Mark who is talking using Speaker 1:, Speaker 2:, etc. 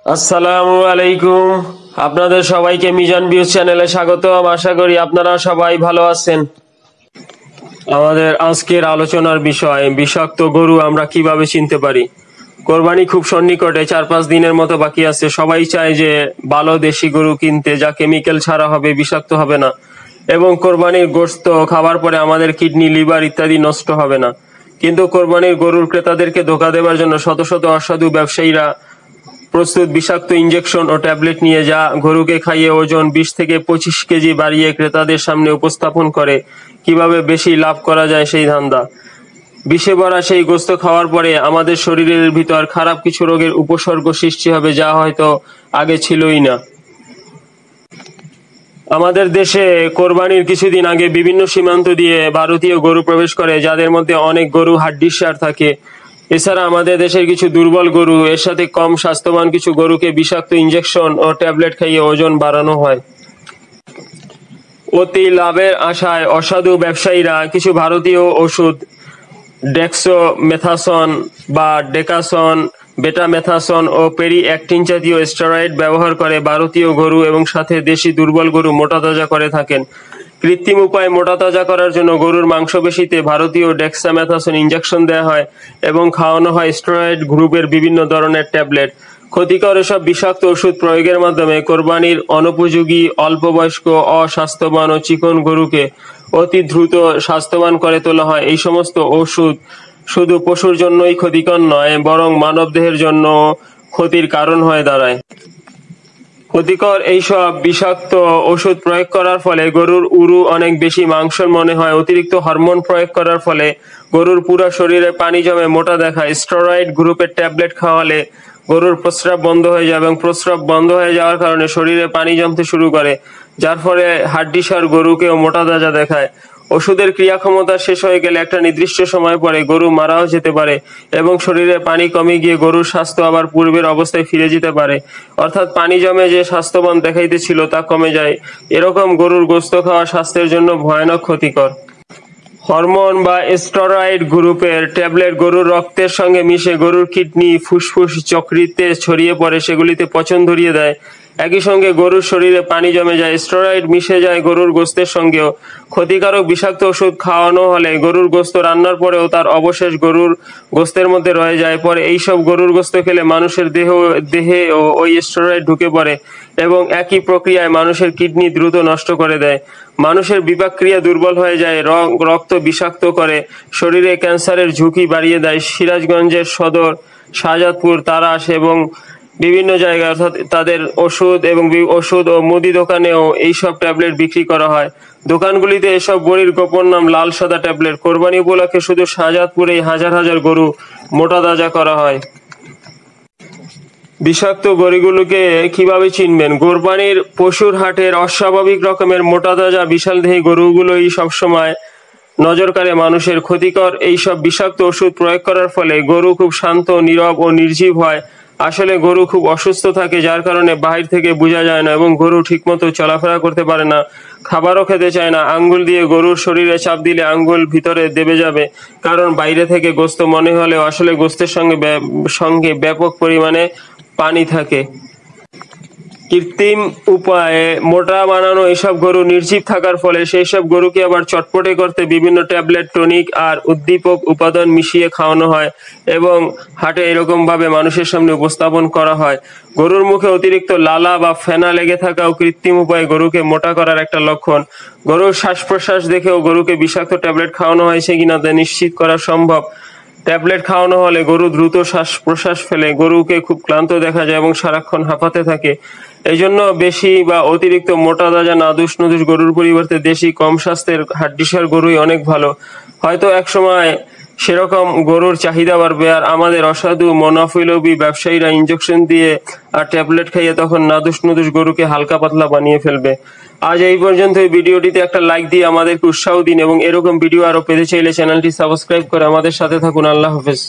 Speaker 1: আসসালামু আলাইকুম। আপনাদের সবাইকে মিজান ভিউজ চ্যানেলে স্বাগতম। আশা করি আপনারা সবাই ভালো আছেন। আমাদের আজকের আলোচনার বিষয় বিষাক্ত গরু আমরা কিভাবে চিনতে পারি। কোরবানি খুব সন্নিকটে, 4-5 দিনের মতো বাকি আছে। সবাই চায় যে ভালো দেশি গরু কিনতে, যা কেমিক্যাল ছাড়া হবে, বিষাক্ত হবে না, এবং কোরবানির গোশত খাবার পরে আমাদের কিডনি, লিভার ইত্যাদি নষ্ট হবে না। কিন্তু কোরবানির গরুর ক্রেতাদেরকে ধোঁকা দেওয়ার জন্য শত শত অসাধু ব্যবসায়ীরা প্রস্তুত বিষাক্ত ইনজেকশন ও ট্যাবলেট নিয়ে যা গরুকে খাইয়ে ওজন 20 থেকে 25 কেজি বাড়িয়ে ক্রেতাদের সামনে উপস্থাপন করে কিভাবে বেশি লাভ করা যায় সেই ধান্দা। বিষে ভরা সেই গোশত খাওয়ার পরে আমাদের শরীরের ভিতর খারাপ কিছু রোগের উপসর্গ সৃষ্টি হবে, যা হয়তো আগে ছিলই না। আমাদের দেশে কোরবানির কিছুদিন আগে বিভিন্ন সীমান্ত দিয়ে ভারতীয় গরু প্রবেশ করে, যাদের মধ্যে অনেক গরু হাড্ডিসার থাকে। এছাড়া আমাদের দেশের কিছু দুর্বল গরু, এর সাথে কম স্বাস্থ্যবান কিছু গরুকে বিষাক্ত ইনজেকশন ও ট্যাবলেট খাইয়ে ওজন বাড়ানো হয়। অতি লাভের আশায় অসাধু ব্যবসায়ীরা কিছু ভারতীয় ওষুধ, ডেক্সোমেথাসন বা ডেকাসন, বেটামেথাসন ও পেরিঅ্যাক্টিন জাতীয় স্টেরয়েড ব্যবহার করে ভারতীয় গরু এবং সাথে দেশি দুর্বল গরু মোটাতাজা করে থাকেন। কৃত্রিম উপায়ে মোটাতাজা করার জন্য গরুর মাংসপেশিতে ভারতীয় ডেক্সামেথাসন ইনজেকশন দেওয়া হয় এবং খাওয়ানো হয় স্টেরয়েড গ্রুপের বিভিন্ন ধরনের ট্যাবলেট। ক্ষতিকর এসব বিষাক্ত ওষুধ প্রয়োগের মাধ্যমে কোরবানির অনুপযোগী, অল্পবয়স্ক, অস্বাস্থ্যবান ও চিকন গরুকে অতি দ্রুত স্বাস্থ্যবান করে তোলা হয়। এই সমস্ত ওষুধ শুধু পশুর জন্যই ক্ষতিকর নয়, বরং মানবদেহের জন্য ক্ষতির কারণ হয়ে দাঁড়ায়। ক্ষতিকর এইসব বিষাক্ত ওষুধ প্রয়োগ করার ফলে গরুর উরু অনেক বেশি মাংসল মনে হয়। অতিরিক্ত হরমোন প্রয়োগ করার ফলে গরুর পুরো শরীরে পানি জমে মোটা দেখায়। স্টেরয়েড গ্রুপের ট্যাবলেট খাওয়ালে গরুর প্রস্রাব বন্ধ হয়ে যায় এবং প্রস্রাব বন্ধ হয়ে যাওয়ার কারণে শরীরে পানি জমতে শুরু করে, যার ফলে হাড্ডিসার গরুকেও মোটা তাজা দেখায়। ওষুধের ক্রিয়া ক্ষমতা শেষ হয়ে গেলে একটা নির্দিষ্ট সময় পরে গরু মারাও যেতে পারে এবং শরীরে পানি কমে গিয়ে গরুর স্বাস্থ্য আবার পূর্বের অবস্থায় ফিরে যেতে পারে, অর্থাৎ পানি জমে যে স্বাস্থ্যবান দেখাইতেছিল তা কমে যায়। এরকম গরুর গোশত খাওয়া স্বাস্থ্যের জন্য ভয়ানক ক্ষতিকর। হরমোন বা স্টেরয়েড গ্রুপের ট্যাবলেট গরুর রক্তের সঙ্গে মিশে গরুর কিডনি, ফুসফুস, যকৃতে ছড়িয়ে পড়ে, সেগুলিতে পচন ধরিয়ে দেয়। একই সঙ্গে গরুর শরীরে পানি জমে যায়, স্টেরয়েড মিশে যায় গরুর গোশতের সঙ্গেও। ক্ষতিকারক বিষাক্ত ওষুধ খাওয়ানো হলে গরুর গোশত রান্নার পরেও তার অবশেষ গরুর গোশতের মধ্যে রয়ে যায়। পরে এইসব গরুর গোশত খেলে মানুষের দেহে ওই স্টেরয়েড ঢুকে পড়ে এবং একই প্রক্রিয়ায় মানুষের কিডনি দ্রুত নষ্ট করে দেয়। মানুষের বিপাক ক্রিয়া দুর্বল হয়ে যায়, রক্ত বিষাক্ত করে, শরীরে ক্যান্সারের ঝুঁকি বাড়িয়ে দেয়। সিরাজগঞ্জের সদর, শাহজাদপুর, তারাস এবং বিভিন্ন জায়গায় অর্থাৎ তাদের ওষুধ ও মুদি দোকানেও এইসব ট্যাবলেট বিক্রি করা হয়। দোকানগুলিতে এসব বড়ির গোপন নাম লাল সাদা ট্যাবলেট। কোরবানি উপলক্ষে শুধু শাহজাদপুরেই হাজার হাজার গরু মোটা তাজা করা হয়। বিষাক্ত গরুগুলোকে কিভাবে চিনবেন? কোরবানির পশুর হাটের অস্বাভাবিক রকমের মোটা তাজা বিশালদেহী গরুগুলোই সবসময় নজর কাড়ে মানুষের। ক্ষতিকর এইসব বিষাক্ত ওষুধ প্রয়োগ করার ফলে গরু খুব শান্ত, নীরব ও নির্জীব হয়। আসলে গরু খুব অসুস্থ থাকে, যার কারণে বাহির থেকে বোঝা যায় না এবং গরু ঠিকমতো চলাফেরা করতে পারে না, খাবারও খেতে চায় না। আঙ্গুল দিয়ে গরুর শরীরে চাপ দিলে আঙ্গুল ভিতরে দেবে যাবে, কারণ বাইরে থেকে গোশত মনে হলেও আসলে গোশতের সঙ্গে ব্যাপক পরিমাণে পানি থাকে। কৃত্রিম উপায়ে মোটা বানানো এসব গরু নির্জীব থাকার ফলে সেই সব গরুকে আবার চটপটে করতে বিভিন্ন ট্যাবলেট, টনিক আর উদ্দীপক উপাদান মিশিয়ে খাওয়ানো হয় এবং হাটে এরকম ভাবে মানুষের সামনে উপস্থাপন করা হয়। গরুর মুখে অতিরিক্ত লালা বা ফেনা লেগে থাকাও কৃত্রিম উপায়ে গরুকে মোটা করার একটা লক্ষণ। গরুর শ্বাস প্রশ্বাস দেখেও গরুকে বিষাক্ত ট্যাবলেট খাওয়ানো হয়েছে কিনা তা নিশ্চিত করা সম্ভব। ট্যাবলেট খাওয়ানো হলে গরু দ্রুত শ্বাস প্রশ্বাস ফেলে, গরুকে খুব ক্লান্ত দেখা যায় এবং সারাক্ষণ হাঁপাতে থাকে। এই জন্য বেশি বা অতিরিক্ত মোটা তাজা নাদুস নুদুস গরুর পরিবর্তে দেশি কম স্বাস্থ্যের হাড্ডিসার গরুই অনেক ভালো। হয়তো একসময় সেরকম গরুর চাহিদা বাড়বে আর আমাদের অসাধু মুনাফিলোভী ব্যবসায়ীরা ইনজেকশন দিয়ে আর ট্যাবলেট খাইয়ে তখন নাদুস নুদুস গরুকে হালকা পাতলা বানিয়ে ফেলবে। আজ এই পর্যন্ত। এই ভিডিওটিতে একটা লাইক দিয়ে আমাদেরকে উৎসাহ দিন এবং এরকম ভিডিও আরো পেতে চাইলে চ্যানেলটি সাবস্ক্রাইব করে আমাদের সাথে থাকুন। আল্লাহ হাফেজ।